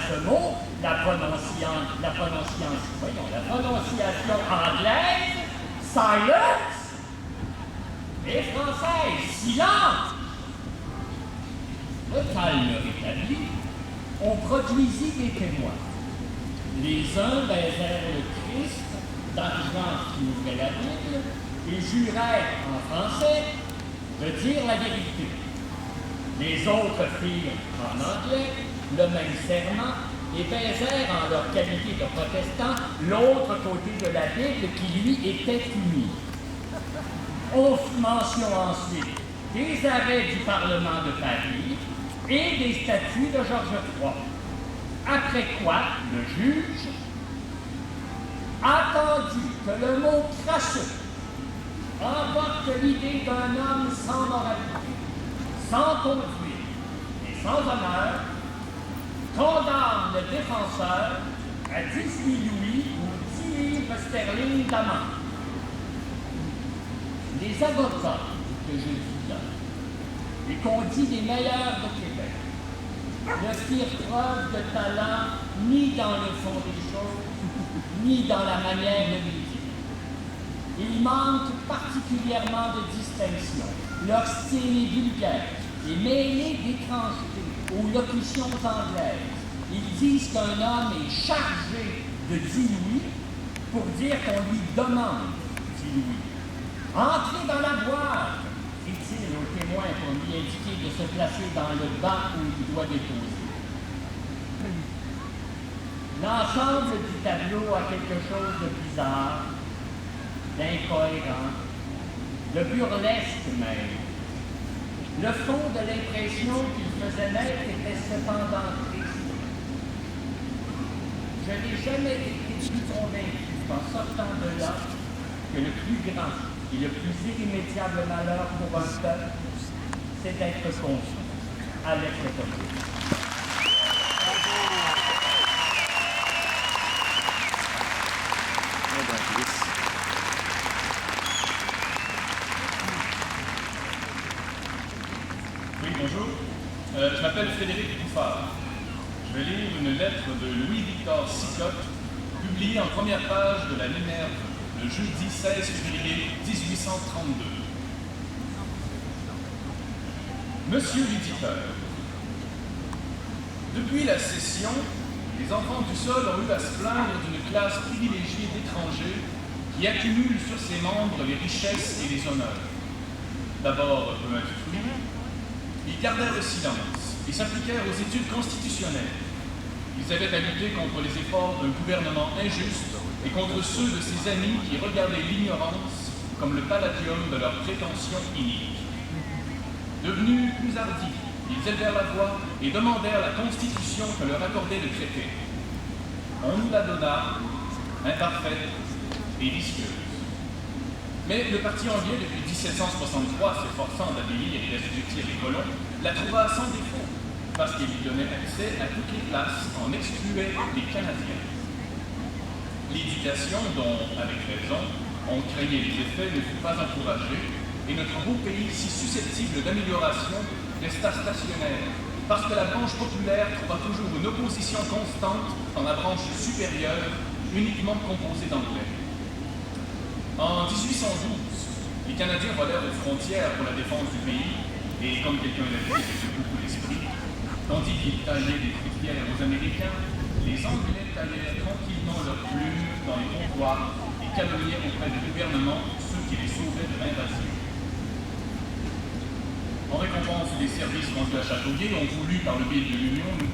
ce mot, la prononciation anglaise, silence, et française, silence. Le calme rétabli, on produisit des témoins. Les uns baisèrent le Christ d'argent qui ouvrait la Bible et jurèrent en français de dire la vérité. Les autres firent en anglais le même serment et baisèrent en leur qualité de protestants l'autre côté de la Bible qui lui était unie. On fit mention ensuite des arrêts du Parlement de Paris et des statuts de Georges III. Après quoi, le juge, attendu que le mot crasseux emporte l'idée d'un homme sans moralité, sans conduite et sans honneur, condamne le défenseur à 18 louis ou 10 livres sterling d'amende. Les avocats que je dis là, et qu'on dit les meilleurs de Québec, ne firent preuve de talent ni dans le fond des choses, ni dans la manière de le dire. Ils manquent particulièrement de distinction. Leur style est vulgaire et mêlé d'étrangeté aux locutions anglaises. Ils disent qu'un homme est chargé de 10 louis pour dire qu'on lui demande 10 louis. Entrez dans la boîte, dit-il au témoin pour lui indiquer de se placer dans le banc où il doit déposer. L'ensemble du tableau a quelque chose de bizarre, d'incohérent, de burlesque même. Le fond de l'impression qu'il faisait naître était cependant triste. Je n'ai jamais été plus convaincu en sortant de là que le plus grand et le plus irrémédiable malheur pour un peuple, c'est d'être conçu à l'être commun. Oui, bonjour. Je m'appelle Frédéric Bouffard. Je vais lire une lettre de Louis-Victor Sicotte, publiée en première page de la Minerve le jeudi 16 février 1832. Monsieur l'éditeur, depuis la session, les enfants du sol ont eu à se plaindre d'une classe privilégiée d'étrangers qui accumulent sur ses membres les richesses et les honneurs. D'abord peu instruits, ils gardèrent le silence et s'appliquèrent aux études constitutionnelles. Ils avaient à lutter contre les efforts d'un gouvernement injuste et contre ceux de ses amis qui regardaient l'ignorance comme le palladium de leurs prétentions iniques. Devenus plus hardis, ils élevèrent la voix et demandèrent la constitution que leur accordait le traité. On nous la donna, imparfaite et vicieuse. Mais le parti anglais, depuis 1763, s'efforçant d'abélir et d'assujettir les colons, la trouva sans défaut, parce qu'il lui donnait accès à toutes les places en excluait les Canadiens. L'éducation, dont, avec raison, on craignait les effets, ne fut pas encouragée, et notre beau pays, si susceptible d'amélioration, resta stationnaire, parce que la branche populaire trouva toujours une opposition constante dans la branche supérieure, uniquement composée d'anglais. En 1812, les Canadiens volèrent aux frontières pour la défense du pays, et comme quelqu'un l'a dit avec beaucoup d'esprit, tandis qu'ils taillaient des fruitières aux Américains, les Anglais taillèrent tranquillement leurs plumes dans les comptoirs et calomnièrent auprès du gouvernement ceux qui les sauvaient de l'invasion. En récompense des services rendus à Châteauguay, on voulut, par le biais de l'Union,